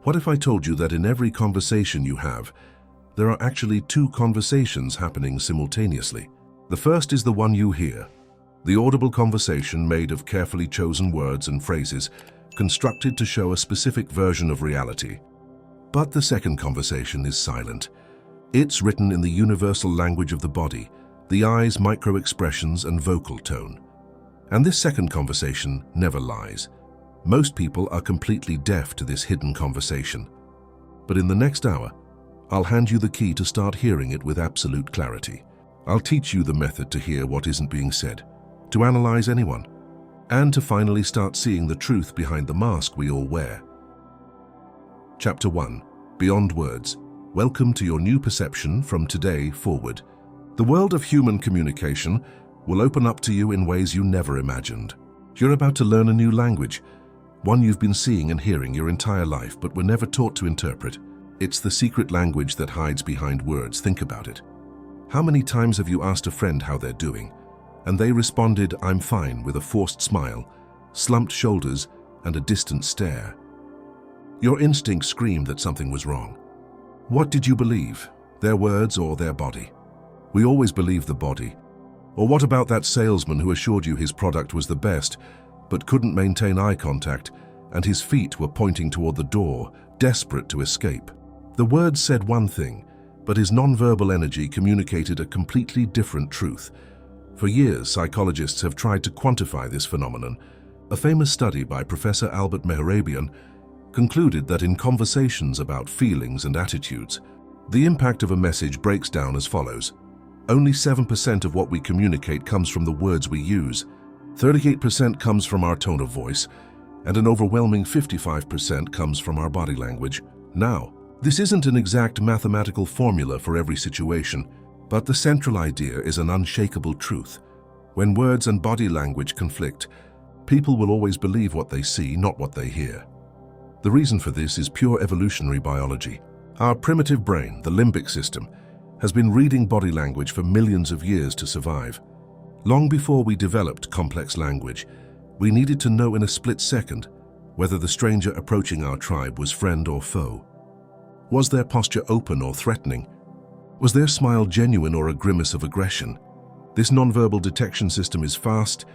What if I told you that in every conversation you have, there are actually two conversations happening simultaneously? The first is the one you hear, the audible conversation made of carefully chosen words and phrases constructed to show a specific version of reality. But the second conversation is silent. It's written in the universal language of the body, the eyes, micro-expressions, and vocal tone. And this second conversation never lies. Most people are completely deaf to this hidden conversation. But in the next hour, I'll hand you the key to start hearing it with absolute clarity. I'll teach you the method to hear what isn't being said, to analyze anyone, and to finally start seeing the truth behind the mask we all wear. Chapter 1. Beyond Words. Welcome to your new perception from today forward. The world of human communication will open up to you in ways you never imagined. You're about to learn a new language, one you've been seeing and hearing your entire life but were never taught to interpret. It's the secret language that hides behind words. Think about it. How many times have you asked a friend how they're doing, and they responded, "I'm fine," with a forced smile, slumped shoulders, and a distant stare? Your instinct screamed that something was wrong. What did you believe? Their words or their body? We always believe the body. Or what about that salesman who assured you his product was the best, but couldn't maintain eye contact, and his feet were pointing toward the door, desperate to escape? The words said one thing, but his nonverbal energy communicated a completely different truth. For years, psychologists have tried to quantify this phenomenon. A famous study by Professor Albert Mehrabian concluded that in conversations about feelings and attitudes, the impact of a message breaks down as follows. Only 7% of what we communicate comes from the words we use, 38% comes from our tone of voice, and an overwhelming 55% comes from our body language. Now, this isn't an exact mathematical formula for every situation, but the central idea is an unshakable truth. When words and body language conflict, people will always believe what they see, not what they hear. The reason for this is pure evolutionary biology. Our primitive brain, the limbic system, has been reading body language for millions of years to survive. Long before we developed complex language, we needed to know in a split second whether the stranger approaching our tribe was friend or foe. Was their posture open or threatening? Was their smile genuine or a grimace of aggression? This nonverbal detection system is fast,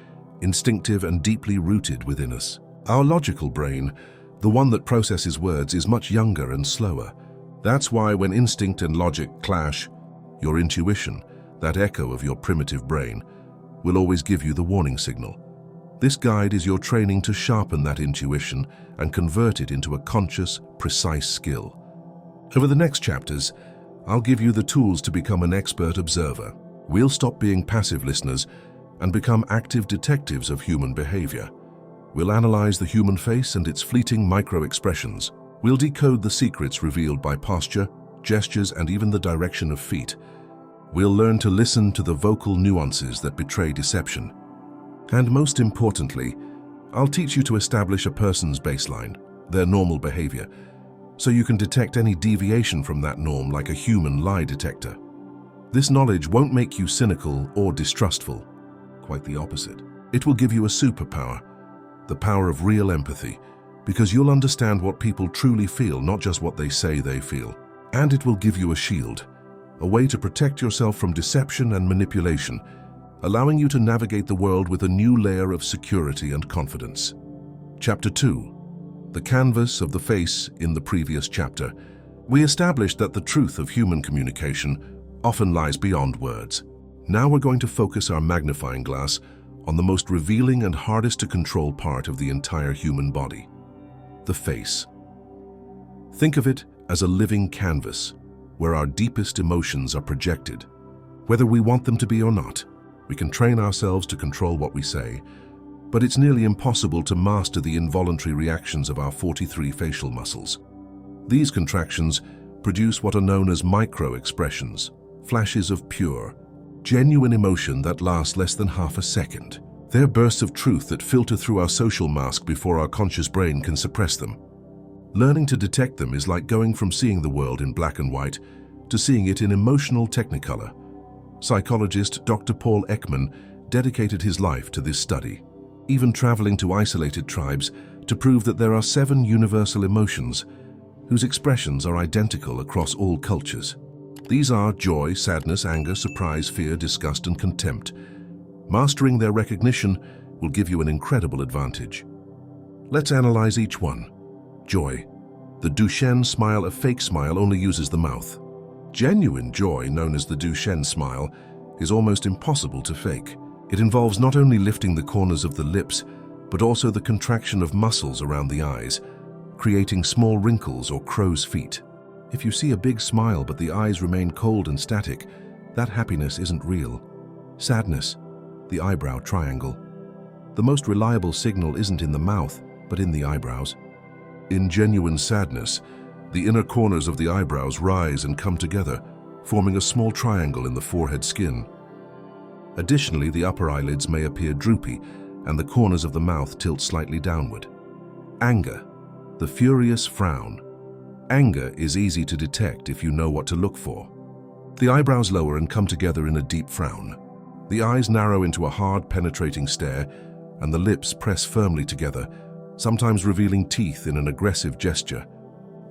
instinctive, and deeply rooted within us. Our logical brain, the one that processes words, is much younger and slower. That's why when instinct and logic clash, your intuition, that echo of your primitive brain, will always give you the warning signal. This guide is your training to sharpen that intuition and convert it into a conscious, precise skill. Over the next chapters, I'll give you the tools to become an expert observer. We'll stop being passive listeners and become active detectives of human behavior. We'll analyze the human face and its fleeting micro-expressions. We'll decode the secrets revealed by posture, gestures, and even the direction of feet. We'll learn to listen to the vocal nuances that betray deception. And most importantly, I'll teach you to establish a person's baseline, their normal behavior, so you can detect any deviation from that norm like a human lie detector. This knowledge won't make you cynical or distrustful. Quite the opposite. It will give you a superpower, the power of real empathy, because you'll understand what people truly feel, not just what they say they feel. And it will give you a shield, a way to protect yourself from deception and manipulation, allowing you to navigate the world with a new layer of security and confidence. Chapter 2. The canvas of the face. In the previous chapter, we established that the truth of human communication often lies beyond words. Now we're going to focus our magnifying glass on the most revealing and hardest to control part of the entire human body, the face. Think of it as a living canvas where our deepest emotions are projected. Whether we want them to be or not, we can train ourselves to control what we say, but it's nearly impossible to master the involuntary reactions of our 43 facial muscles. These contractions produce what are known as micro-expressions, flashes of pure, genuine emotion that last less than half a second. They're bursts of truth that filter through our social mask before our conscious brain can suppress them. Learning to detect them is like going from seeing the world in black and white to seeing it in emotional technicolor. Psychologist Dr. Paul Ekman dedicated his life to this study, even traveling to isolated tribes to prove that there are 7 universal emotions, whose expressions are identical across all cultures. These are joy, sadness, anger, surprise, fear, disgust, and contempt. Mastering their recognition will give you an incredible advantage. Let's analyze each one. Joy. The Duchenne smile, a fake smile, only uses the mouth. Genuine joy, known as the Duchenne smile, is almost impossible to fake. It involves not only lifting the corners of the lips, but also the contraction of muscles around the eyes, creating small wrinkles or crow's feet. If you see a big smile but the eyes remain cold and static, that happiness isn't real. Sadness. The eyebrow triangle. The most reliable signal isn't in the mouth, but in the eyebrows. In genuine sadness, the inner corners of the eyebrows rise and come together, forming a small triangle in the forehead skin. Additionally, the upper eyelids may appear droopy, and the corners of the mouth tilt slightly downward. Anger. The furious frown. Anger is easy to detect if you know what to look for. The eyebrows lower and come together in a deep frown. The eyes narrow into a hard, penetrating stare, and the lips press firmly together, sometimes revealing teeth in an aggressive gesture.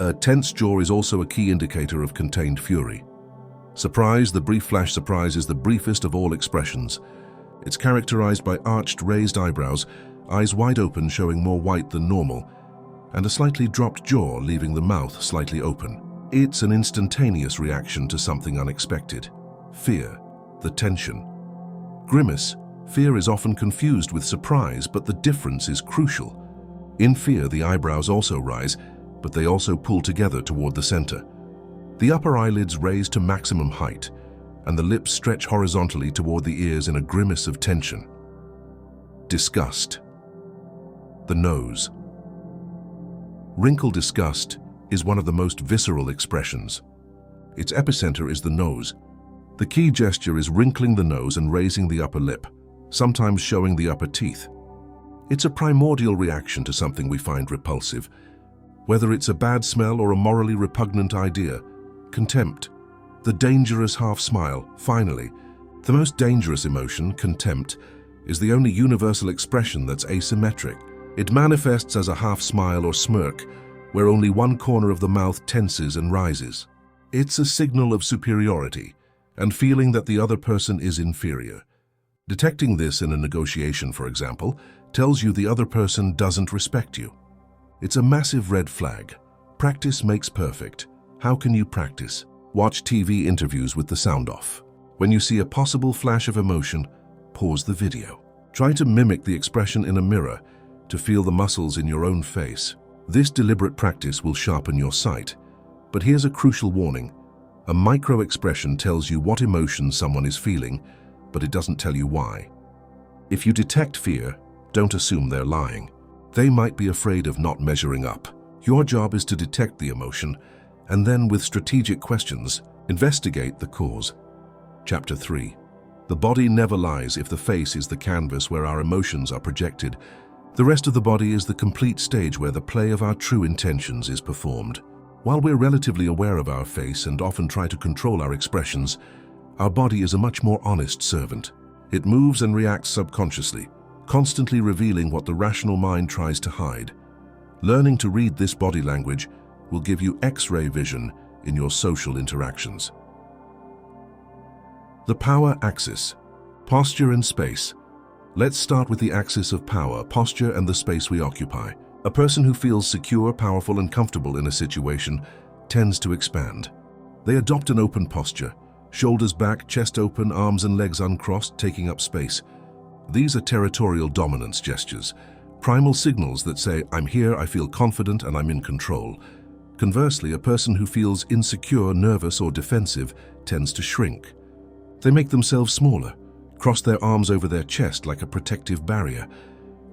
A tense jaw is also a key indicator of contained fury. Surprise. The brief flash surprise is the briefest of all expressions. It's characterized by arched, raised eyebrows, eyes wide open showing more white than normal, and a slightly dropped jaw leaving the mouth slightly open. It's an instantaneous reaction to something unexpected. Fear. The tension. Grimace. Fear is often confused with surprise, but the difference is crucial. In fear, the eyebrows also rise, but they also pull together toward the center. The upper eyelids raise to maximum height, and the lips stretch horizontally toward the ears in a grimace of tension. Disgust. The nose. Wrinkle disgust is one of the most visceral expressions. Its epicenter is the nose. The key gesture is wrinkling the nose and raising the upper lip, sometimes showing the upper teeth. It's a primordial reaction to something we find repulsive, whether it's a bad smell or a morally repugnant idea. Contempt. The dangerous half smile. Finally, the most dangerous emotion, contempt, is the only universal expression that's asymmetric. It manifests as a half smile or smirk, where only one corner of the mouth tenses and rises. It's a signal of superiority and feeling that the other person is inferior. Detecting this in a negotiation, for example, tells you the other person doesn't respect you. It's a massive red flag. Practice makes perfect. How can you practice? Watch TV interviews with the sound off. When you see a possible flash of emotion, pause the video. Try to mimic the expression in a mirror to feel the muscles in your own face. This deliberate practice will sharpen your sight. But here's a crucial warning. A micro-expression tells you what emotion someone is feeling, but it doesn't tell you why. If you detect fear, don't assume they're lying. They might be afraid of not measuring up. Your job is to detect the emotion, and then with strategic questions, investigate the cause. Chapter 3. The body never lies if the face is the canvas where our emotions are projected. The rest of the body is the complete stage where the play of our true intentions is performed. While we're relatively aware of our face and often try to control our expressions, our body is a much more honest servant. It moves and reacts subconsciously, constantly revealing what the rational mind tries to hide. Learning to read this body language will give you X-ray vision in your social interactions. The power axis. Posture and space. Let's start with the axis of power, posture, and the space we occupy. A person who feels secure, powerful, and comfortable in a situation tends to expand. They adopt an open posture, shoulders back, chest open, arms and legs uncrossed, taking up space. These are territorial dominance gestures, primal signals that say, I'm here, I feel confident, and I'm in control. Conversely, a person who feels insecure, nervous, or defensive tends to shrink. They make themselves smaller, cross their arms over their chest like a protective barrier,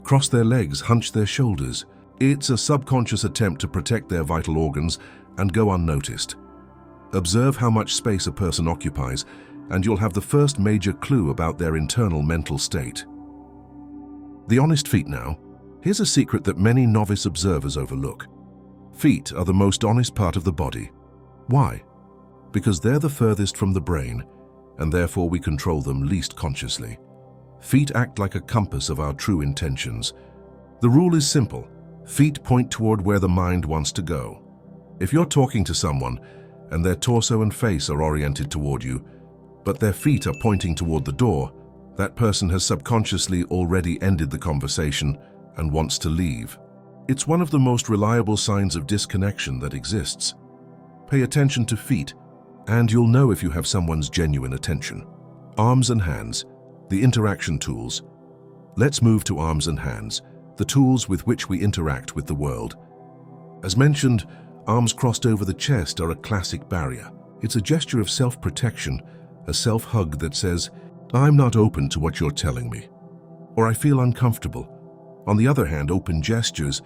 cross their legs, hunch their shoulders. It's a subconscious attempt to protect their vital organs and go unnoticed. Observe how much space a person occupies, and you'll have the first major clue about their internal mental state. The honest feet now. Here's a secret that many novice observers overlook. Feet are the most honest part of the body. Why? Because they're the furthest from the brain, and therefore we control them least consciously. Feet act like a compass of our true intentions. The rule is simple. Feet point toward where the mind wants to go. If you're talking to someone and their torso and face are oriented toward you, but their feet are pointing toward the door, that person has subconsciously already ended the conversation and wants to leave. It's one of the most reliable signs of disconnection that exists. Pay attention to feet, and you'll know if you have someone's genuine attention. Arms and hands, the interaction tools. Let's move to arms and hands, the tools with which we interact with the world. As mentioned, arms crossed over the chest are a classic barrier. It's a gesture of self-protection, a self-hug that says, "I'm not open to what you're telling me," or "I feel uncomfortable." On the other hand, open gestures,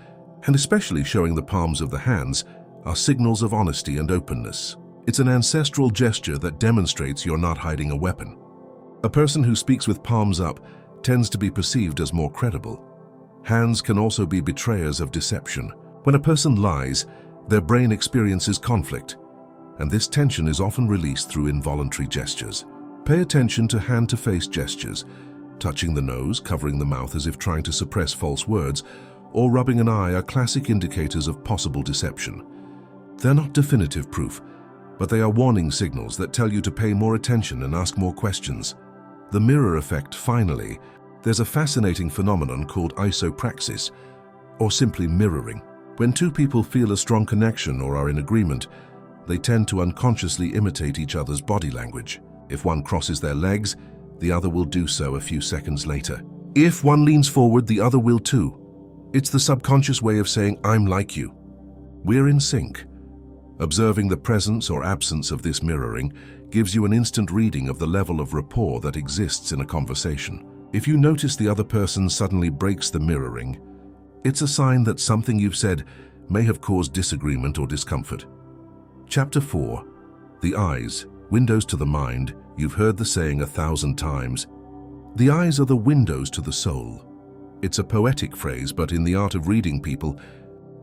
and especially showing the palms of the hands, are signals of honesty and openness. It's an ancestral gesture that demonstrates you're not hiding a weapon. A person who speaks with palms up tends to be perceived as more credible. Hands can also be betrayers of deception. When a person lies, their brain experiences conflict, and this tension is often released through involuntary gestures. Pay attention to hand-to-face gestures. Touching the nose, covering the mouth as if trying to suppress false words, or rubbing an eye are classic indicators of possible deception. They're not definitive proof, but they are warning signals that tell you to pay more attention and ask more questions. The mirror effect, finally. There's a fascinating phenomenon called isopraxis, or simply mirroring. When two people feel a strong connection or are in agreement, they tend to unconsciously imitate each other's body language. If one crosses their legs, the other will do so a few seconds later. If one leans forward, the other will too. It's the subconscious way of saying, "I'm like you." We're in sync. Observing the presence or absence of this mirroring gives you an instant reading of the level of rapport that exists in a conversation. If you notice the other person suddenly breaks the mirroring, it's a sign that something you've said may have caused disagreement or discomfort. Chapter 4. The eyes, windows to the mind. You've heard the saying 1,000 times. The eyes are the windows to the soul. It's a poetic phrase, but in the art of reading people,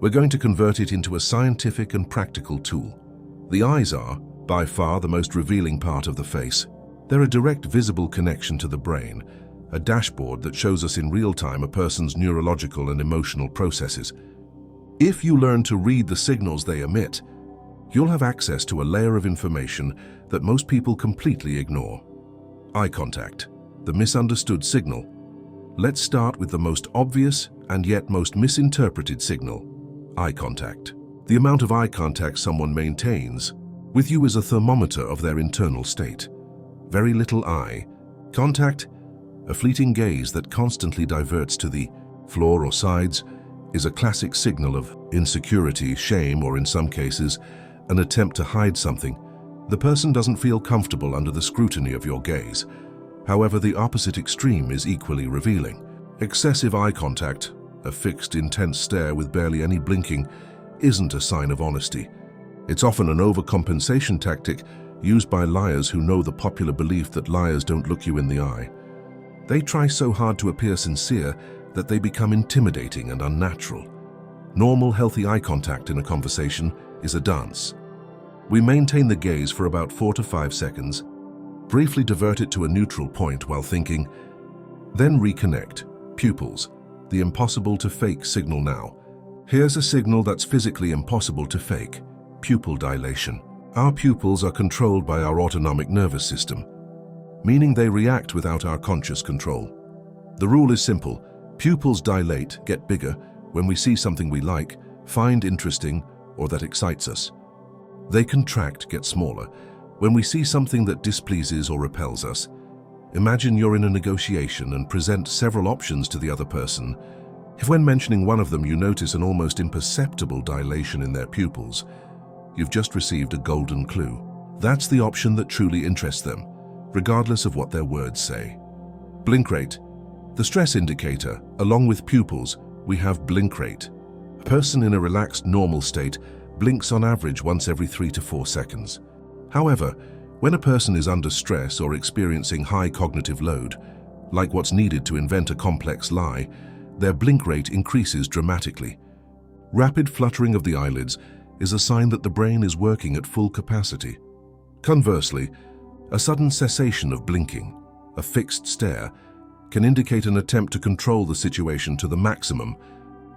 we're going to convert it into a scientific and practical tool. The eyes are, by far, the most revealing part of the face. They're a direct visible connection to the brain, a dashboard that shows us in real time a person's neurological and emotional processes. If you learn to read the signals they emit, you'll have access to a layer of information that most people completely ignore. Eye contact, the misunderstood signal. Let's start with the most obvious and yet most misinterpreted signal: eye contact. The amount of eye contact someone maintains with you is a thermometer of their internal state. Very little eye contact, a fleeting gaze that constantly diverts to the floor or sides, is a classic signal of insecurity, shame, or in some cases, an attempt to hide something. The person doesn't feel comfortable under the scrutiny of your gaze. However, the opposite extreme is equally revealing. Excessive eye contact, a fixed, intense stare with barely any blinking, isn't a sign of honesty. It's often an overcompensation tactic used by liars who know the popular belief that liars don't look you in the eye. They try so hard to appear sincere that they become intimidating and unnatural. Normal, healthy eye contact in a conversation is a dance. We maintain the gaze for about 4 to 5 seconds, briefly divert it to a neutral point while thinking, then reconnect. Pupils, the impossible to fake signal now. Here's a signal that's physically impossible to fake: pupil dilation. Our pupils are controlled by our autonomic nervous system, meaning they react without our conscious control. The rule is simple: pupils dilate, get bigger, when we see something we like, find interesting, or that excites us. They contract, get smaller, when we see something that displeases or repels us. Imagine you're in a negotiation and present several options to the other person. If when mentioning one of them you notice an almost imperceptible dilation in their pupils, you've just received a golden clue. That's the option that truly interests them, regardless of what their words say. Blink rate. The stress indicator. Along with pupils, we have blink rate. A person in a relaxed, normal state blinks on average once every 3 to 4 seconds. However, when a person is under stress or experiencing high cognitive load, like what's needed to invent a complex lie, their blink rate increases dramatically. Rapid fluttering of the eyelids is a sign that the brain is working at full capacity. Conversely, a sudden cessation of blinking, a fixed stare, can indicate an attempt to control the situation to the maximum,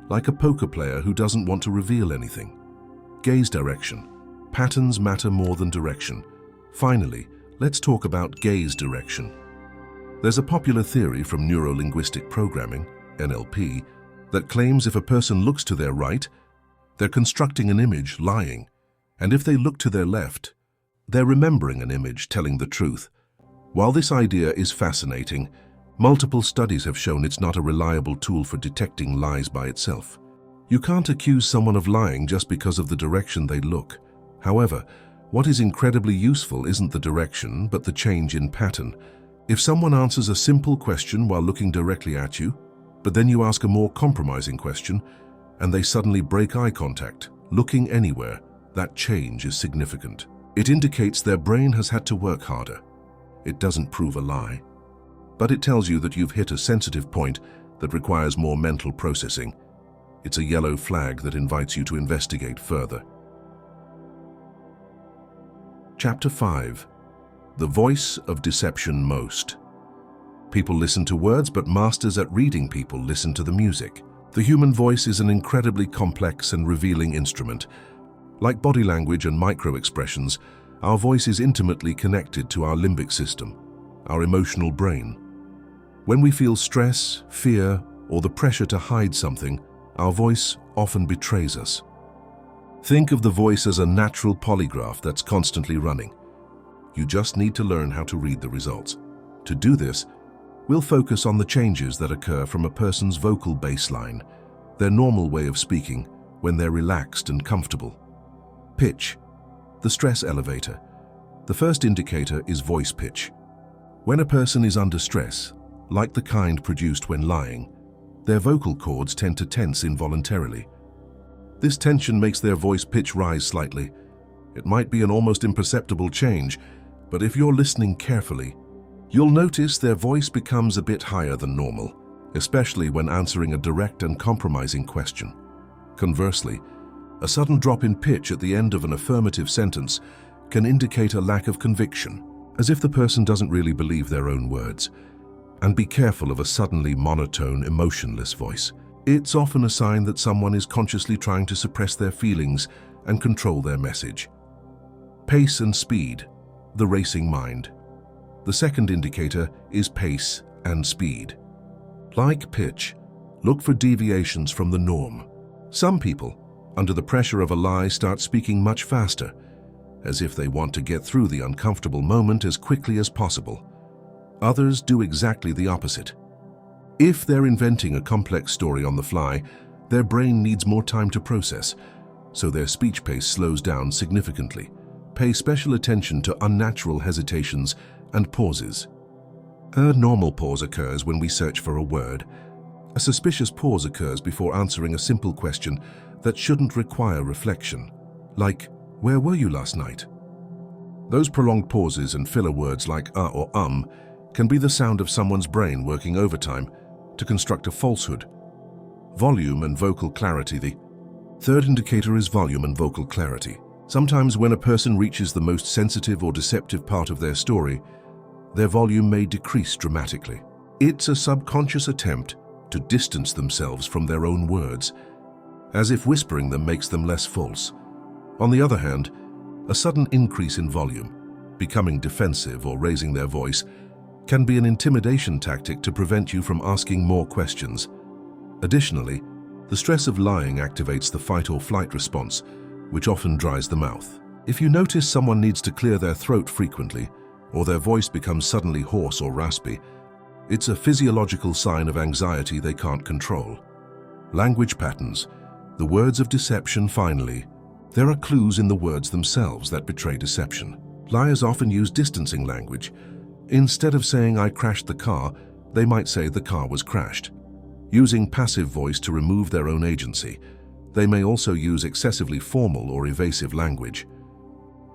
like a poker player who doesn't want to reveal anything. Gaze direction. Patterns matter more than direction. Finally, let's talk about gaze direction. There's a popular theory from neuro-linguistic programming, NLP, that claims if a person looks to their right, they're constructing an image lying, and if they look to their left, they're remembering an image telling the truth. While this idea is fascinating, multiple studies have shown it's not a reliable tool for detecting lies by itself. You can't accuse someone of lying just because of the direction they look. However, what is incredibly useful isn't the direction, but the change in pattern. If someone answers a simple question while looking directly at you, but then you ask a more compromising question, and they suddenly break eye contact, looking anywhere, that change is significant. It indicates their brain has had to work harder. It doesn't prove a lie, but it tells you that you've hit a sensitive point that requires more mental processing. It's a yellow flag that invites you to investigate further. Chapter 5. The voice of deception most. People listen to words, but masters at reading people listen to the music. The human voice is an incredibly complex and revealing instrument. Like body language and micro-expressions, our voice is intimately connected to our limbic system, our emotional brain. When we feel stress, fear, or the pressure to hide something, our voice often betrays us. Think of the voice as a natural polygraph that's constantly running. You just need to learn how to read the results. To do this, we'll focus on the changes that occur from a person's vocal baseline, their normal way of speaking when they're relaxed and comfortable. Pitch, the stress elevator. The first indicator is voice pitch. When a person is under stress, like the kind produced when lying, their vocal cords tend to tense involuntarily. This tension makes their voice pitch rise slightly. It might be an almost imperceptible change, but if you're listening carefully, you'll notice their voice becomes a bit higher than normal, especially when answering a direct and compromising question. Conversely, a sudden drop in pitch at the end of an affirmative sentence can indicate a lack of conviction, as if the person doesn't really believe their own words. And be careful of a suddenly monotone, emotionless voice. It's often a sign that someone is consciously trying to suppress their feelings and control their message. Pace and speed, the racing mind. The second indicator is pace and speed. Like pitch, look for deviations from the norm. Some people, under the pressure of a lie, start speaking much faster, as if they want to get through the uncomfortable moment as quickly as possible. Others do exactly the opposite. If they're inventing a complex story on the fly, their brain needs more time to process, so their speech pace slows down significantly. Pay special attention to unnatural hesitations and pauses. A normal pause occurs when we search for a word. A suspicious pause occurs before answering a simple question that shouldn't require reflection, like, "Where were you last night?" Those prolonged pauses and filler words like or can be the sound of someone's brain working overtime to construct a falsehood. Volume and vocal clarity. The third indicator is volume and vocal clarity. Sometimes when a person reaches the most sensitive or deceptive part of their story, their volume may decrease dramatically. It's a subconscious attempt to distance themselves from their own words, as if whispering them makes them less false. On the other hand, a sudden increase in volume, becoming defensive or raising their voice, can be an intimidation tactic to prevent you from asking more questions. Additionally, the stress of lying activates the fight or flight response, which often dries the mouth. If you notice someone needs to clear their throat frequently, or their voice becomes suddenly hoarse or raspy, it's a physiological sign of anxiety they can't control. Language patterns, the words of deception. Finally, there are clues in the words themselves that betray deception. Liars often use distancing language. Instead of saying, "I crashed the car," they might say, "The car was crashed." Using passive voice to remove their own agency, they may also use excessively formal or evasive language.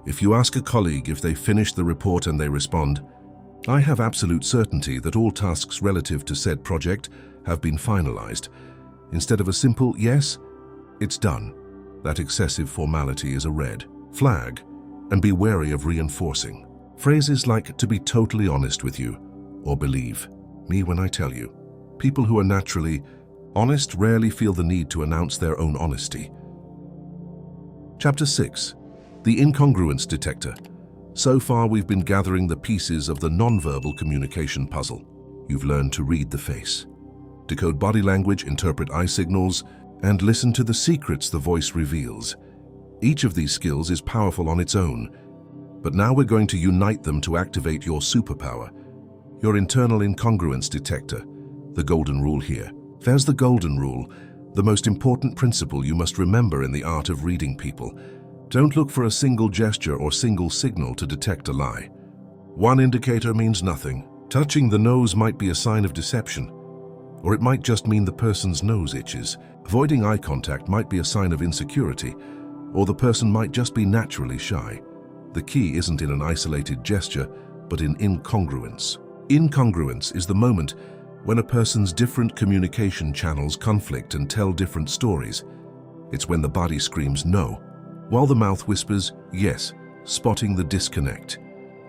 If you ask a colleague if they finished the report and they respond, "I have absolute certainty that all tasks relative to said project have been finalized," instead of a simple "Yes, it's done," that excessive formality is a red flag, and be wary of reinforcing. Phrases like "to be totally honest with you" or "believe me when I tell you." People who are naturally honest rarely feel the need to announce their own honesty. Chapter 6. The Incongruence Detector. So far, we've been gathering the pieces of the nonverbal communication puzzle. You've learned to read the face, decode body language, interpret eye signals, and listen to the secrets the voice reveals. Each of these skills is powerful on its own, but now we're going to unite them to activate your superpower, your internal incongruence detector, the golden rule here. There's the golden rule, the most important principle you must remember in the art of reading people. Don't look for a single gesture or single signal to detect a lie. One indicator means nothing. Touching the nose might be a sign of deception, or it might just mean the person's nose itches. Avoiding eye contact might be a sign of insecurity, or the person might just be naturally shy. The key isn't in an isolated gesture, but in incongruence. Incongruence is the moment when a person's different communication channels conflict and tell different stories. It's when the body screams no, while the mouth whispers yes, spotting the disconnect.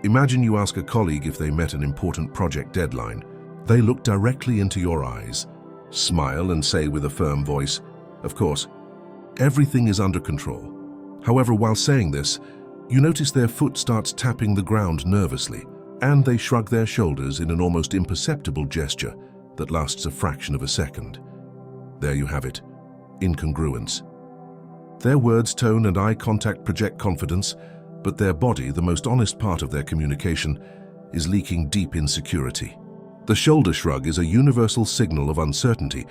Imagine you ask a colleague if they met an important project deadline. They look directly into your eyes, smile and say with a firm voice, "Of course, everything is under control." However, while saying this, you notice their foot starts tapping the ground nervously, and they shrug their shoulders in an almost imperceptible gesture that lasts a fraction of a second. There you have it, incongruence. Their words, tone, and eye contact project confidence, but their body, the most honest part of their communication, is leaking deep insecurity. The shoulder shrug is a universal signal of uncertainty,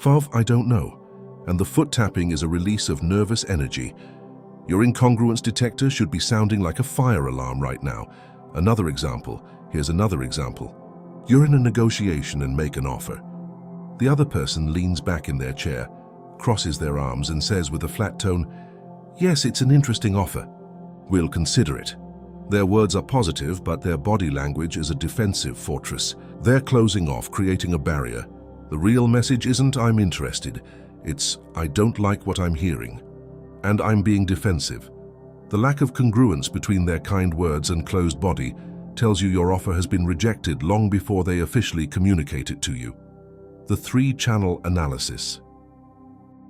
of "I don't know," and the foot tapping is a release of nervous energy. Your incongruence detector should be sounding like a fire alarm right now. Another example. Here's another example. You're in a negotiation and make an offer. The other person leans back in their chair, crosses their arms and says with a flat tone, "Yes, it's an interesting offer. We'll consider it." Their words are positive, but their body language is a defensive fortress. They're closing off, creating a barrier. The real message isn't "I'm interested." It's "I don't like what I'm hearing," and "I'm being defensive." The lack of congruence between their kind words and closed body tells you your offer has been rejected long before they officially communicate it to you. The three-channel analysis.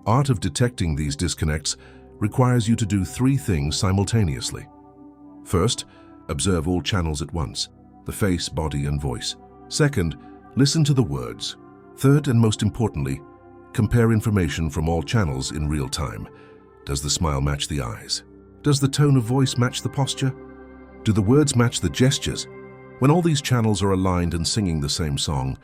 Art of detecting these disconnects requires you to do three things simultaneously. First, observe all channels at once, the face, body, and voice. Second, listen to the words. Third, and most importantly, compare information from all channels in real time. Does the smile match the eyes? Does the tone of voice match the posture? Do the words match the gestures? When all these channels are aligned and singing the same song,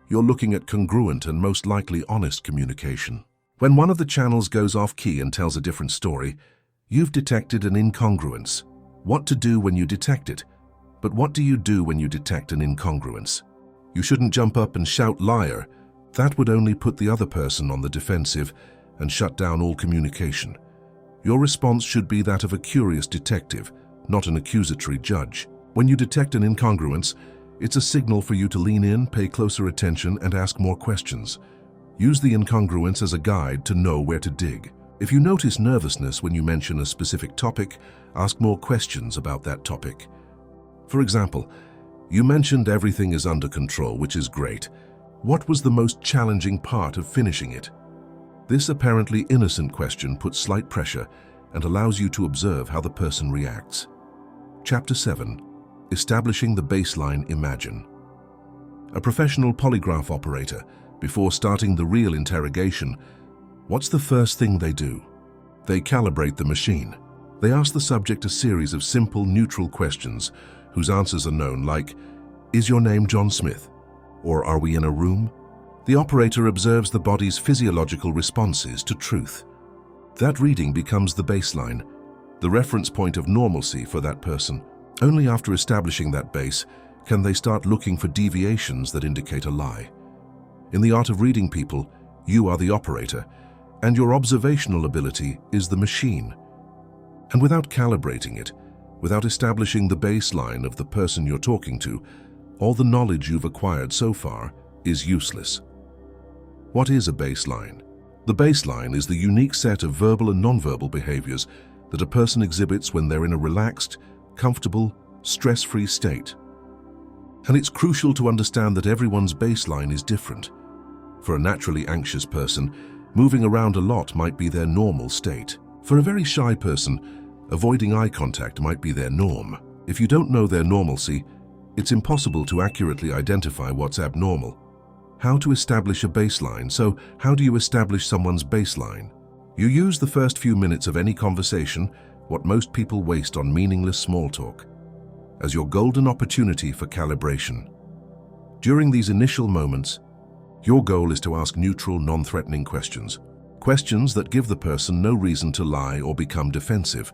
you're looking at congruent and most likely honest communication. When one of the channels goes off-key and tells a different story, you've detected an incongruence. What to do when you detect it? But what do you do when you detect an incongruence? You shouldn't jump up and shout "liar." That would only put the other person on the defensive and shut down all communication. Your response should be that of a curious detective, not an accusatory judge. When you detect an incongruence, it's a signal for you to lean in, pay closer attention, and ask more questions. Use the incongruence as a guide to know where to dig. If you notice nervousness when you mention a specific topic, ask more questions about that topic. For example, you mentioned everything is under control, which is great. What was the most challenging part of finishing it? This apparently innocent question puts slight pressure and allows you to observe how the person reacts. Chapter 7. Establishing the baseline imagine. A professional polygraph operator, before starting the real interrogation, what's the first thing they do? They calibrate the machine. They ask the subject a series of simple, neutral questions whose answers are known, like, "Is your name John Smith?" Or "Are we in a room?" The operator observes the body's physiological responses to truth. That reading becomes the baseline, the reference point of normalcy for that person. Only after establishing that base can they start looking for deviations that indicate a lie. In the art of reading people, you are the operator, and your observational ability is the machine. And without calibrating it, without establishing the baseline of the person you're talking to, all the knowledge you've acquired so far is useless. What is a baseline? The baseline is the unique set of verbal and nonverbal behaviors that a person exhibits when they're in a relaxed, comfortable, stress-free state. And it's crucial to understand that everyone's baseline is different. For a naturally anxious person, moving around a lot might be their normal state. For a very shy person, avoiding eye contact might be their norm. If you don't know their normalcy, it's impossible to accurately identify what's abnormal. How to establish a baseline? So, how do you establish someone's baseline? You use the first few minutes of any conversation, what most people waste on meaningless small talk, as your golden opportunity for calibration. During these initial moments, your goal is to ask neutral, non-threatening questions. Questions that give the person no reason to lie or become defensive.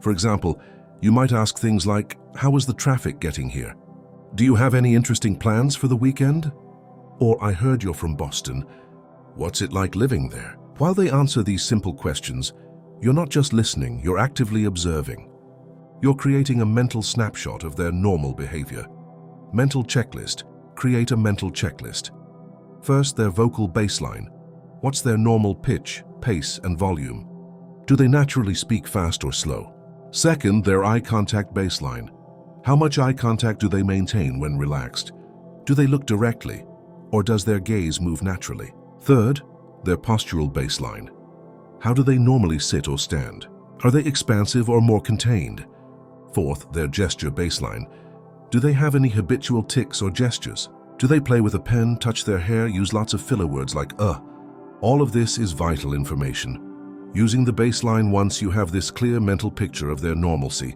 For example, you might ask things like, "How was the traffic getting here? Do you have any interesting plans for the weekend?" Or, "I heard you're from Boston. What's it like living there?" While they answer these simple questions, you're not just listening, you're actively observing. You're creating a mental snapshot of their normal behavior. Mental checklist. Create a mental checklist. First, their vocal baseline. What's their normal pitch, pace, and volume? Do they naturally speak fast or slow? Second, their eye contact baseline. How much eye contact do they maintain when relaxed? Do they look directly, or does their gaze move naturally? Third, their postural baseline. How do they normally sit or stand? Are they expansive or more contained? Fourth, their gesture baseline. Do they have any habitual tics or gestures? Do they play with a pen, touch their hair, use lots of filler words like All of this is vital information. Using the baseline once you have this clear mental picture of their normalcy,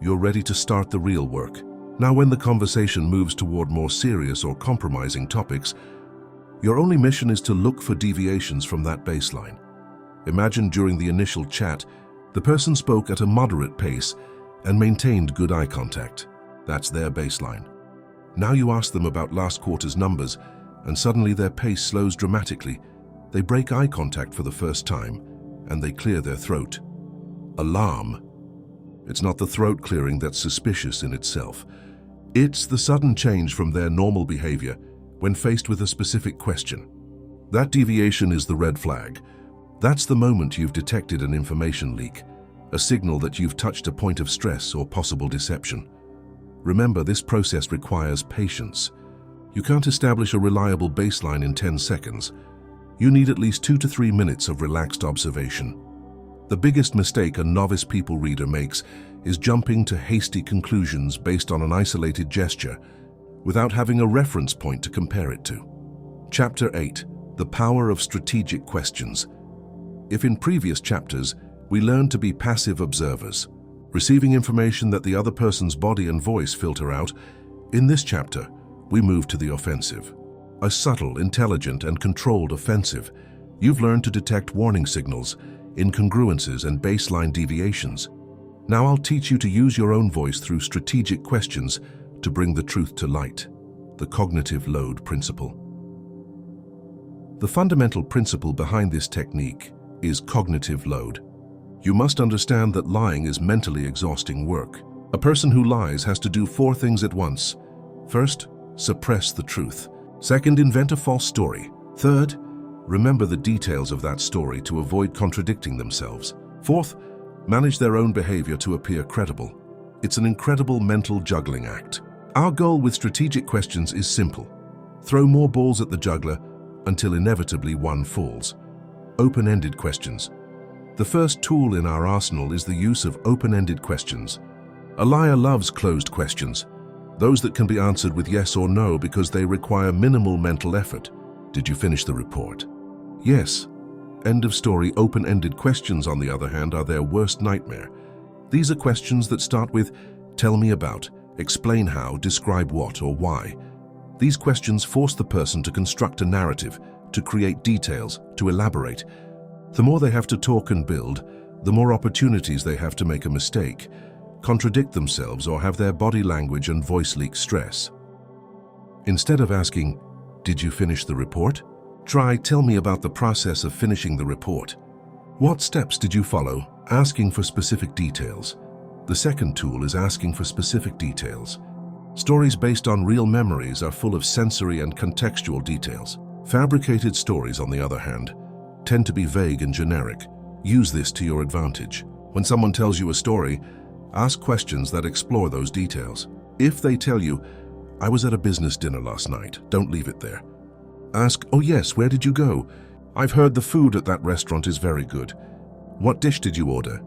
you're ready to start the real work. Now, when the conversation moves toward more serious or compromising topics, your only mission is to look for deviations from that baseline. Imagine during the initial chat, the person spoke at a moderate pace and maintained good eye contact. That's their baseline. Now you ask them about last quarter's numbers, and suddenly their pace slows dramatically. They break eye contact for the first time, and they clear their throat. Alarm. It's not the throat clearing that's suspicious in itself. It's the sudden change from their normal behavior when faced with a specific question. That deviation is the red flag. That's the moment you've detected an information leak, a signal that you've touched a point of stress or possible deception. Remember, this process requires patience. You can't establish a reliable baseline in 10 seconds. You need at least 2 to 3 minutes of relaxed observation. The biggest mistake a novice people reader makes is jumping to hasty conclusions based on an isolated gesture without having a reference point to compare it to. Chapter 8. The Power of Strategic Questions. If in previous chapters we learned to be passive observers, receiving information that the other person's body and voice filter out, in this chapter we move to the offensive. A subtle, intelligent, and controlled offensive. You've learned to detect warning signals, incongruences, and baseline deviations. Now I'll teach you to use your own voice through strategic questions to bring the truth to light. The cognitive load principle. The fundamental principle behind this technique is cognitive load. You must understand that lying is mentally exhausting work. A person who lies has to do 4 things at once. First, suppress the truth. Second, invent a false story. Third, remember the details of that story to avoid contradicting themselves. Fourth, manage their own behavior to appear credible. It's an incredible mental juggling act. Our goal with strategic questions is simple. Throw more balls at the juggler until inevitably one falls. Open-ended questions. The first tool in our arsenal is the use of open-ended questions. A liar loves closed questions, those that can be answered with yes or no because they require minimal mental effort. Did you finish the report? Yes. End of story. Open-ended questions, on the other hand, are their worst nightmare. These are questions that start with, tell me about, explain how, describe what or why. These questions force the person to construct a narrative, to create details, to elaborate. The more they have to talk and build, the more opportunities they have to make a mistake, contradict themselves, or have their body language and voice leak stress. Instead of asking, did you finish the report? Try, tell me about the process of finishing the report. What steps did you follow? Asking for specific details. The second tool is asking for specific details. Stories based on real memories are full of sensory and contextual details. Fabricated stories, on the other hand, tend to be vague and generic. Use this to your advantage. When someone tells you a story, ask questions that explore those details. If they tell you, I was at a business dinner last night, don't leave it there. Ask, oh yes, where did you go? I've heard the food at that restaurant is very good. What dish did you order?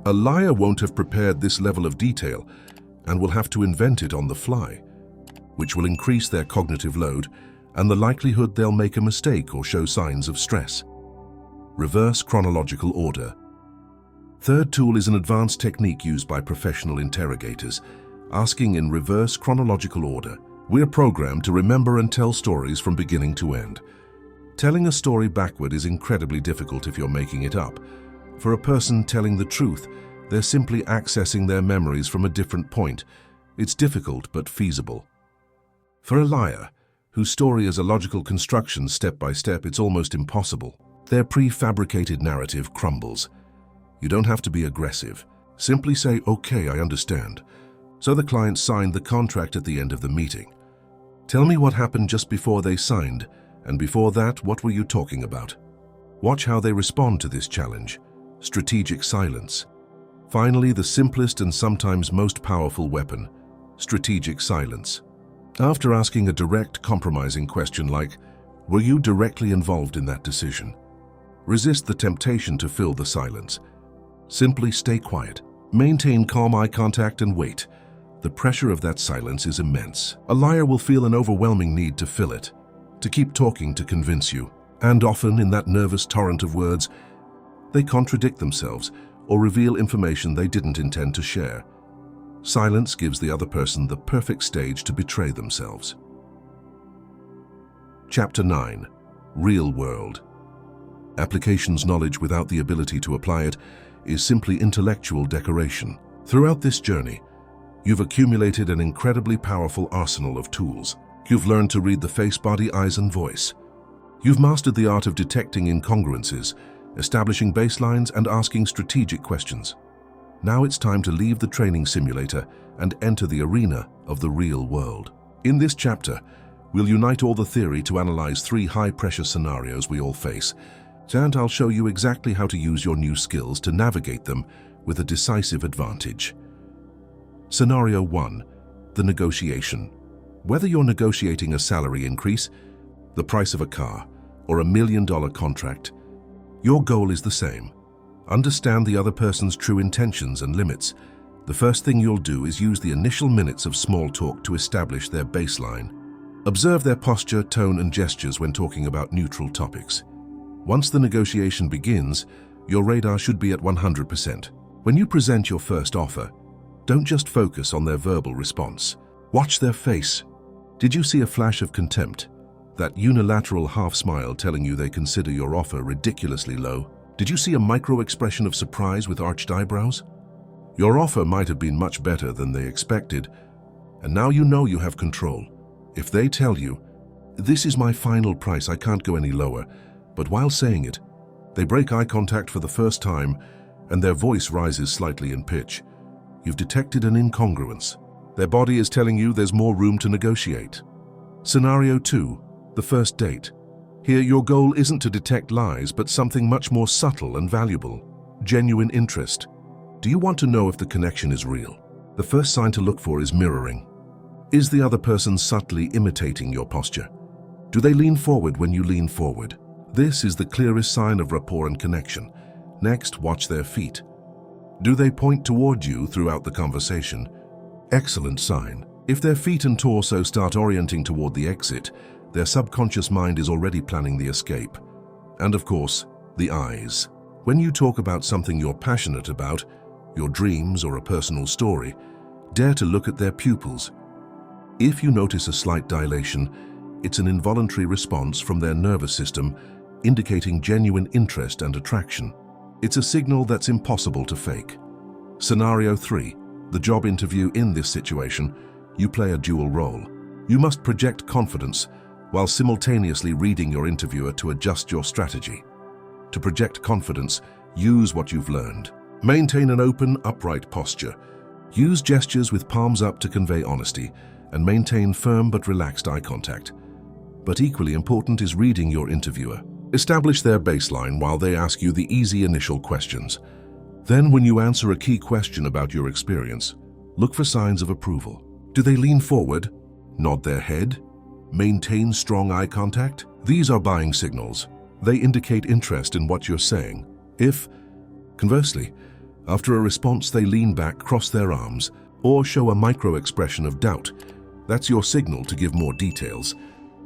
A liar won't have prepared this level of detail and will have to invent it on the fly, which will increase their cognitive load and the likelihood they'll make a mistake or show signs of stress. Reverse chronological order. Third tool is an advanced technique used by professional interrogators, asking in reverse chronological order. We're programmed to remember and tell stories from beginning to end. Telling a story backward is incredibly difficult if you're making it up. For a person telling the truth, they're simply accessing their memories from a different point. It's difficult but feasible. For a liar, whose story is a logical construction step by step, it's almost impossible. Their prefabricated narrative crumbles. You don't have to be aggressive. Simply say, "Okay, I understand." So the client signed the contract at the end of the meeting. Tell me what happened just before they signed, and before that, what were you talking about? Watch how they respond to this challenge. Strategic silence. Finally, the simplest and sometimes most powerful weapon, strategic silence. After asking a direct, compromising question like, "Were you directly involved in that decision?" resist the temptation to fill the silence. Simply stay quiet. Maintain calm eye contact and wait. The pressure of that silence is immense. A liar will feel an overwhelming need to fill it, to keep talking to convince you. And often, in that nervous torrent of words, they contradict themselves or reveal information they didn't intend to share. Silence gives the other person the perfect stage to betray themselves. Chapter 9. Real World. Applications knowledge without the ability to apply it is simply intellectual decoration. Throughout this journey, you've accumulated an incredibly powerful arsenal of tools. You've learned to read the face, body, eyes, and voice. You've mastered the art of detecting incongruences, establishing baselines, and asking strategic questions. Now it's time to leave the training simulator and enter the arena of the real world. In this chapter, we'll unite all the theory to analyze 3 high-pressure scenarios we all face, and I'll show you exactly how to use your new skills to navigate them with a decisive advantage. Scenario 1. The negotiation. Whether you're negotiating a salary increase, the price of a car, or $1 million contract, your goal is the same. Understand the other person's true intentions and limits. The first thing you'll do is use the initial minutes of small talk to establish their baseline. Observe their posture, tone, and gestures when talking about neutral topics. Once the negotiation begins, your radar should be at 100%. When you present your first offer, don't just focus on their verbal response. Watch their face. Did you see a flash of contempt? That unilateral half-smile telling you they consider your offer ridiculously low? Did you see a micro-expression of surprise with arched eyebrows? Your offer might have been much better than they expected, and now you know you have control. If they tell you, "This is my final price, I can't go any lower," but while saying it, they break eye contact for the first time and their voice rises slightly in pitch, you've detected an incongruence. Their body is telling you there's more room to negotiate. Scenario 2. The first date. Here, your goal isn't to detect lies, but something much more subtle and valuable. Genuine interest. Do you want to know if the connection is real? The first sign to look for is mirroring. Is the other person subtly imitating your posture? Do they lean forward when you lean forward? This is the clearest sign of rapport and connection. Next, watch their feet. Do they point toward you throughout the conversation? Excellent sign. If their feet and torso start orienting toward the exit, their subconscious mind is already planning the escape. And of course, the eyes. When you talk about something you're passionate about, your dreams or a personal story, dare to look at their pupils. If you notice a slight dilation, it's an involuntary response from their nervous system indicating genuine interest and attraction. It's a signal that's impossible to fake. Scenario 3. The job interview. In this situation, you play a dual role. You must project confidence while simultaneously reading your interviewer to adjust your strategy. To project confidence, use what you've learned. Maintain an open, upright posture. Use gestures with palms up to convey honesty, and maintain firm but relaxed eye contact. But equally important is reading your interviewer. Establish their baseline while they ask you the easy initial questions. Then, when you answer a key question about your experience, look for signs of approval. Do they lean forward? Nod their head? Maintain strong eye contact? These are buying signals. They indicate interest in what you're saying. If Conversely, after a response they lean back, cross their arms, or show a micro-expression of doubt. That's your signal to give more details.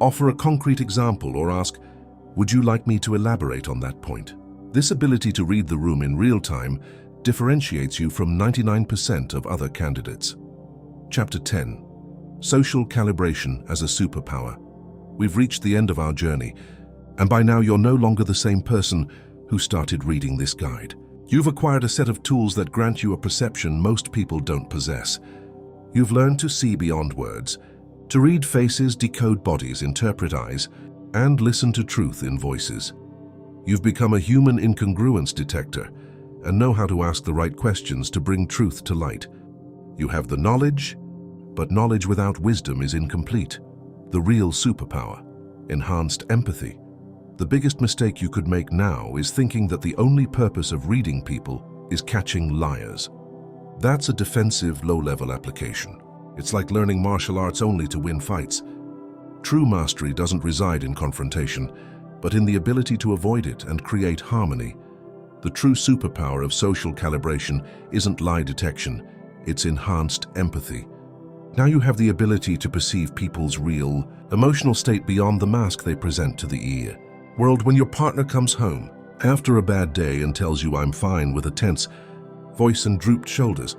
Offer a concrete example or ask, "Would you like me to elaborate on that point?" This ability to read the room in real time differentiates you from 99% of other candidates. Chapter 10. Social Calibration as a Superpower. We've reached the end of our journey, and by now you're no longer the same person who started reading this guide. You've acquired a set of tools that grant you a perception most people don't possess. You've learned to see beyond words, to read faces, decode bodies, interpret eyes, and listen to truth in voices. You've become a human incongruence detector and know how to ask the right questions to bring truth to light. You have the knowledge, but knowledge without wisdom is incomplete. The real superpower, enhanced empathy. The biggest mistake you could make now is thinking that the only purpose of reading people is catching liars. That's a defensive, low-level application. It's like learning martial arts only to win fights. True mastery doesn't reside in confrontation, but in the ability to avoid it and create harmony. The true superpower of social calibration isn't lie detection, it's enhanced empathy. Now you have the ability to perceive people's real, emotional state beyond the mask they present to the ear. World, when your partner comes home after a bad day and tells you "I'm fine" with a tense voice and drooped shoulders,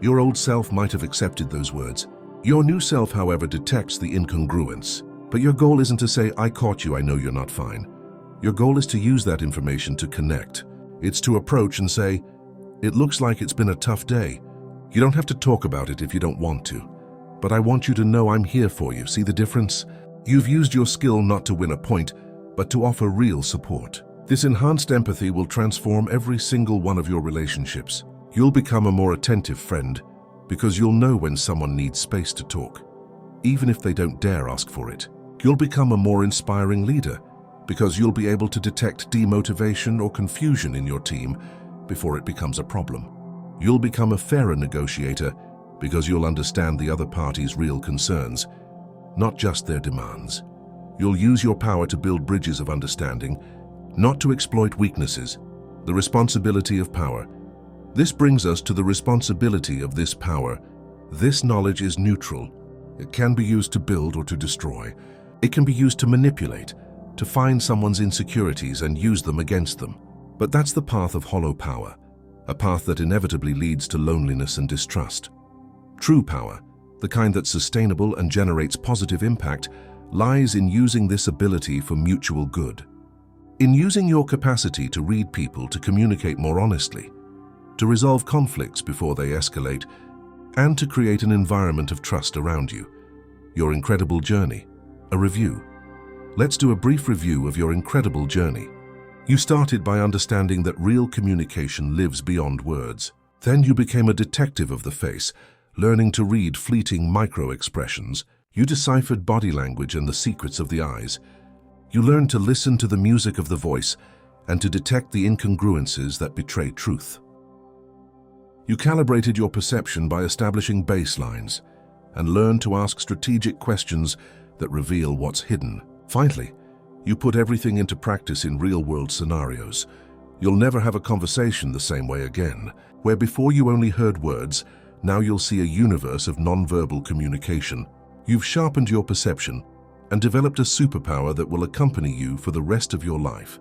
your old self might have accepted those words. Your new self, however, detects the incongruence. But your goal isn't to say, "I caught you, I know you're not fine." Your goal is to use that information to connect. It's to approach and say, "It looks like it's been a tough day. You don't have to talk about it if you don't want to. But I want you to know I'm here for you." See the difference? You've used your skill not to win a point, but to offer real support. This enhanced empathy will transform every single one of your relationships. You'll become a more attentive friend because you'll know when someone needs space to talk, even if they don't dare ask for it. You'll become a more inspiring leader because you'll be able to detect demotivation or confusion in your team before it becomes a problem. You'll become a fairer negotiator because you'll understand the other party's real concerns, not just their demands. You'll use your power to build bridges of understanding, not to exploit weaknesses. The responsibility of power. This brings us to the responsibility of this power. This knowledge is neutral. It can be used to build or to destroy. It can be used to manipulate, to find someone's insecurities and use them against them. But that's the path of hollow power, a path that inevitably leads to loneliness and distrust. True power, the kind that's sustainable and generates positive impact, lies in using this ability for mutual good. In using your capacity to read people, to communicate more honestly, to resolve conflicts before they escalate, and to create an environment of trust around you. Your incredible journey. A review. Let's do a brief review of your incredible journey. You started by understanding that real communication lives beyond words. Then you became a detective of the face, learning to read fleeting micro-expressions. You deciphered body language and the secrets of the eyes. You learned to listen to the music of the voice and to detect the incongruences that betray truth. You calibrated your perception by establishing baselines and learned to ask strategic questions that reveal what's hidden. Finally, you put everything into practice in real-world scenarios. You'll never have a conversation the same way again, where before you only heard words, now you'll see a universe of nonverbal communication. You've sharpened your perception and developed a superpower that will accompany you for the rest of your life.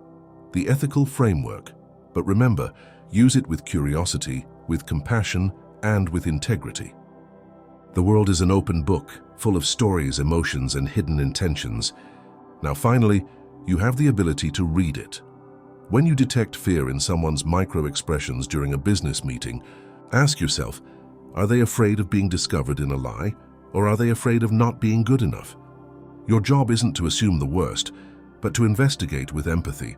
The ethical framework. But remember, use it with curiosity, with compassion, and with integrity. The world is an open book, full of stories, emotions, and hidden intentions. Now finally, you have the ability to read it. When you detect fear in someone's micro-expressions during a business meeting, ask yourself, are they afraid of being discovered in a lie, or are they afraid of not being good enough? Your job isn't to assume the worst, but to investigate with empathy.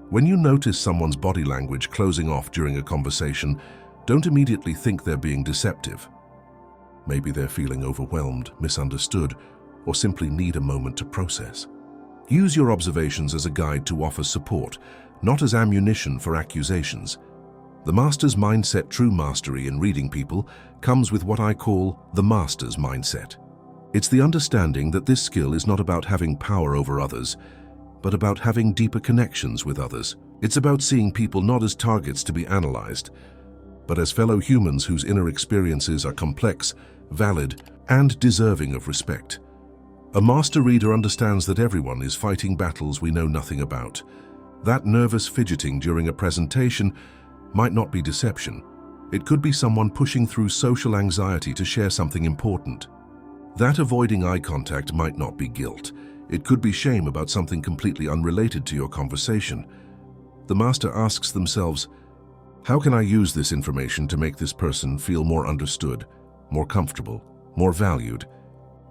When you notice someone's body language closing off during a conversation, don't immediately think they're being deceptive. Maybe they're feeling overwhelmed, misunderstood, or simply need a moment to process. Use your observations as a guide to offer support, not as ammunition for accusations. The master's mindset. True mastery in reading people comes with what I call the master's mindset. It's the understanding that this skill is not about having power over others. but about having deeper connections with others. It's about seeing people not as targets to be analyzed, but as fellow humans whose inner experiences are complex, valid, and deserving of respect. A master reader understands that everyone is fighting battles we know nothing about. That nervous fidgeting during a presentation might not be deception. It could be someone pushing through social anxiety to share something important. That avoiding eye contact might not be guilt. It could be shame about something completely unrelated to your conversation. The master asks themselves, how can I use this information to make this person feel more understood, more comfortable, more valued?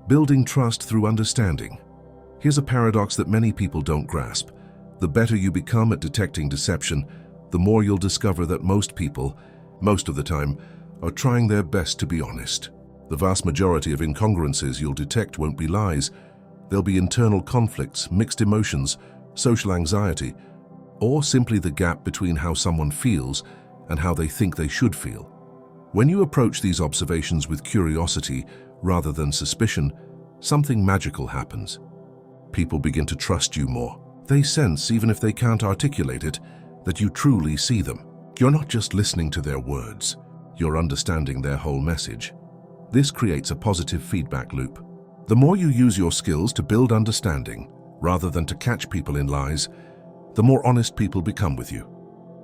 Building trust through understanding. Here's a paradox that many people don't grasp. The better you become at detecting deception, the more you'll discover that most people, most of the time, are trying their best to be honest. The vast majority of incongruences you'll detect won't be lies. They'll be internal conflicts, mixed emotions, social anxiety, or simply the gap between how someone feels and how they think they should feel. When you approach these observations with curiosity rather than suspicion, something magical happens. People begin to trust you more. They sense, even if they can't articulate it, that you truly see them. You're not just listening to their words, you're understanding their whole message. This creates a positive feedback loop. The more you use your skills to build understanding, rather than to catch people in lies, the more honest people become with you.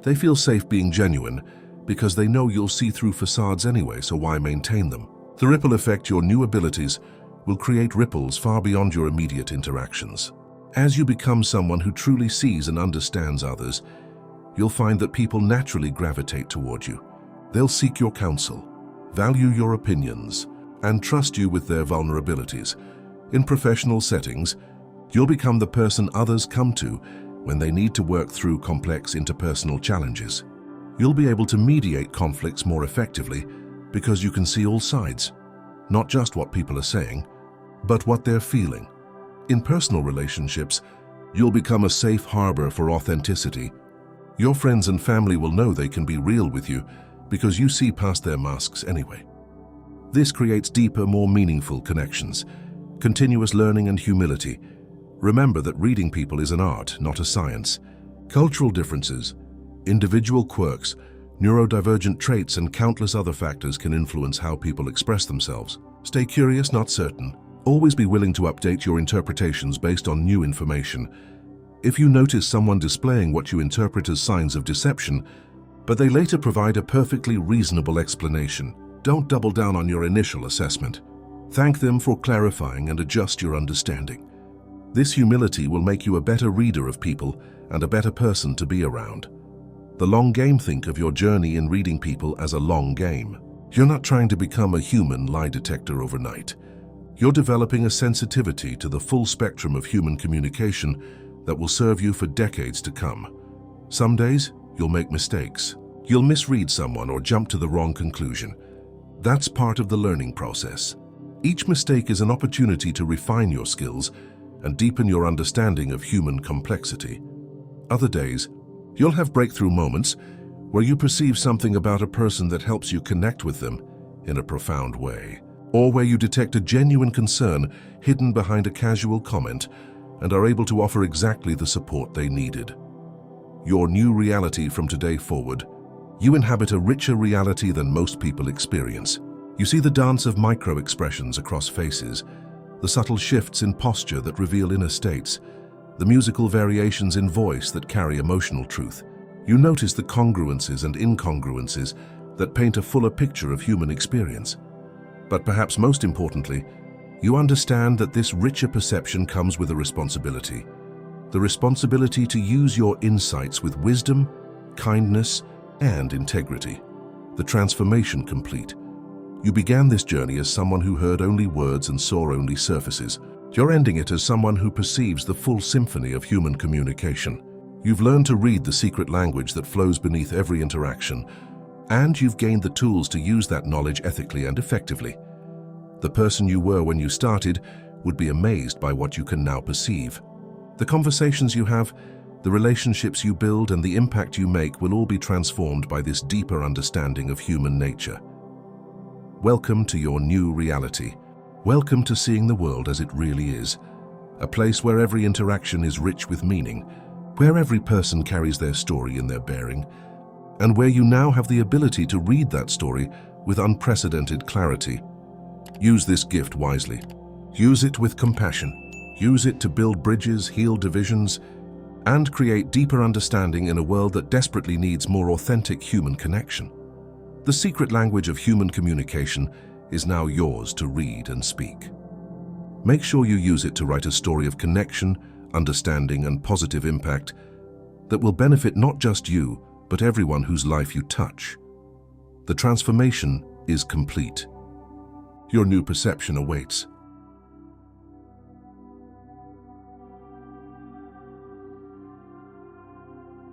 They feel safe being genuine because they know you'll see through facades anyway, so why maintain them? The ripple effect, your new abilities, will create ripples far beyond your immediate interactions. As you become someone who truly sees and understands others, you'll find that people naturally gravitate toward you. They'll seek your counsel, value your opinions, and trust you with their vulnerabilities. In professional settings, you'll become the person others come to when they need to work through complex interpersonal challenges. You'll be able to mediate conflicts more effectively because you can see all sides, not just what people are saying, but what they're feeling. In personal relationships, you'll become a safe harbor for authenticity. Your friends and family will know they can be real with you because you see past their masks anyway. This creates deeper, more meaningful connections, continuous learning and humility. Remember that reading people is an art, not a science. Cultural differences, individual quirks, neurodivergent traits, and countless other factors can influence how people express themselves. Stay curious, not certain. Always be willing to update your interpretations based on new information. If you notice someone displaying what you interpret as signs of deception, but they later provide a perfectly reasonable explanation, don't double down on your initial assessment. Thank them for clarifying and adjust your understanding. This humility will make you a better reader of people and a better person to be around. The long game. Think of your journey in reading people as a long game. You're not trying to become a human lie detector overnight. You're developing a sensitivity to the full spectrum of human communication that will serve you for decades to come. Some days, you'll make mistakes. You'll misread someone or jump to the wrong conclusion. That's part of the learning process. Each mistake is an opportunity to refine your skills and deepen your understanding of human complexity. Other days, you'll have breakthrough moments where you perceive something about a person that helps you connect with them in a profound way, or where you detect a genuine concern hidden behind a casual comment and are able to offer exactly the support they needed. Your new reality from today forward, you inhabit a richer reality than most people experience. You see the dance of micro-expressions across faces, the subtle shifts in posture that reveal inner states, the musical variations in voice that carry emotional truth. You notice the congruences and incongruences that paint a fuller picture of human experience. But perhaps most importantly, you understand that this richer perception comes with a responsibility. The responsibility to use your insights with wisdom, kindness, and integrity. The transformation complete. You began this journey as someone who heard only words and saw only surfaces. You're ending it as someone who perceives the full symphony of human communication. You've learned to read the secret language that flows beneath every interaction, and you've gained the tools to use that knowledge ethically and effectively. The person you were when you started would be amazed by what you can now perceive. The conversations you have, the relationships you build, and the impact you make will all be transformed by this deeper understanding of human nature. Welcome to your new reality. Welcome to seeing the world as it really is. a place where every interaction is rich with meaning, where every person carries their story in their bearing, and where you now have the ability to read that story with unprecedented clarity. Use this gift wisely. Use it with compassion. Use it to build bridges, heal divisions, and create deeper understanding in a world that desperately needs more authentic human connection. The secret language of human communication is now yours to read and speak. Make sure you use it to write a story of connection, understanding, and positive impact that will benefit not just you, but everyone whose life you touch. The transformation is complete. Your new perception awaits.